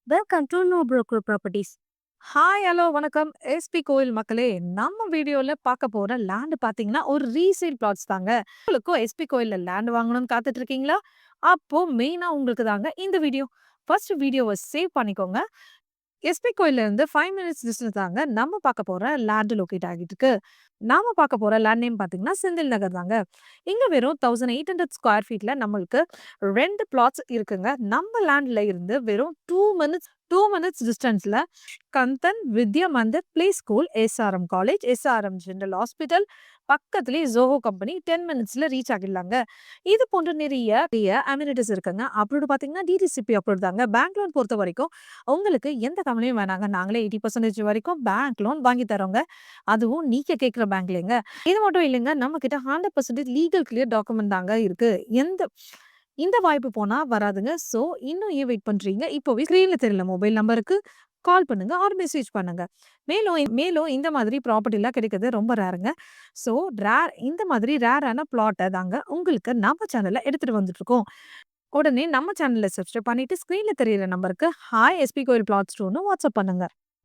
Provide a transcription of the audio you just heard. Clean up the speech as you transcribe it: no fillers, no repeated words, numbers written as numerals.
Welcome to know broker properties. Hi, hello, வணக்கம். SP கோயில் மக்களே! நம்ம வீடியோல பார்க்க போற லேண்ட் பார்த்தீங்கன்னா, ஒரு ரீசேல் பிளாட்ஸ் தாங்க. உங்களுக்கும் எஸ்பி கோயில்ல லேண்ட் வாங்கணும்னு காத்துட்டு இருக்கீங்களா? அப்போ மெயினா உங்களுக்கு தாங்க இந்த வீடியோ. ஃபர்ஸ்ட் வீடியோவ சேவ் பண்ணிக்கோங்க. எஸ்பி கோயில்ல இருந்து 5 மினிட்ஸ் டிஸ்டன்ஸ் தாங்க நம்ம பார்க்க போற லேண்ட் லொகேட் ஆகிட்டு இருக்கு. நாம பார்க்க போற லேண்ட் நேம் பார்த்தீங்கன்னா, செந்தில் நகர் தாங்க. இங்க வெறும் 1800 ஸ்கொயர் ஃபீட்ல நம்மளுக்கு 2 பிளாட்ஸ் இருக்குங்க. நம்ம லேண்ட்ல இருந்து வெறும் 2 மினிட்ஸ் டிஸ்டன்ஸ்ல Kandhan Vidya Mandir play school, SRM college, SRM general hospital பக்கத்திலேயே ஜோஹோ கம்பெனி 10 மினிட்ஸ்ல ரீச் ஆகிடலாங்க. இது போன்ற நிறைய அம்யூனிட்டிஸ் இருக்குங்க. அப்ரூவ்டு பார்த்தீங்கன்னா டிடிசிபி அப்ரூவ்ட் தாங்க. பேங்க் லோன் பொறுத்த வரைக்கும் உங்களுக்கு எந்த கவலையும் வேணாங்க. நாங்களே 80% வரைக்கும் பேங்க் லோன் வாங்கி தரோங்க. அதுவும் நீங்க கேட்குற பேங்க்லேங்க. இது மட்டும் இல்லைங்க. நம்ம கிட்ட 100% லீகல் கிளியர் டாக்குமெண்ட் தாங்க இருக்கு. இந்த வாய்ப்பு போனா வராதுங்க. ஸோ இன்னும் ஏன் வெயிட் பண்றீங்க? இப்போவே ஸ்க்ரீன்ல தெரியல மொபைல் நம்பருக்கு கால் பண்ணுங்க ஆர் மெசேஜ் பண்ணுங்க. மேலும் இந்த மாதிரி ப்ராப்பர்ட்டிலாம் கிடைக்கிறது ரொம்ப ரேருங்க. ஸோ இந்த மாதிரி ரேரான பிளாட்ட தாங்க உங்களுக்கு நம்ம சேனல்ல எடுத்துட்டு வந்துட்டுருக்கோம். உடனே நம்ம சேனல்ல சப்ஸ்கிரைப் பண்ணிட்டு ஸ்க்ரீன்ல தெரியிற நம்பருக்கு ஹாய் எஸ்பி கோயில் பிளாட்ஸ் 2ன்னு வாட்ஸ்அப் பண்ணுங்க.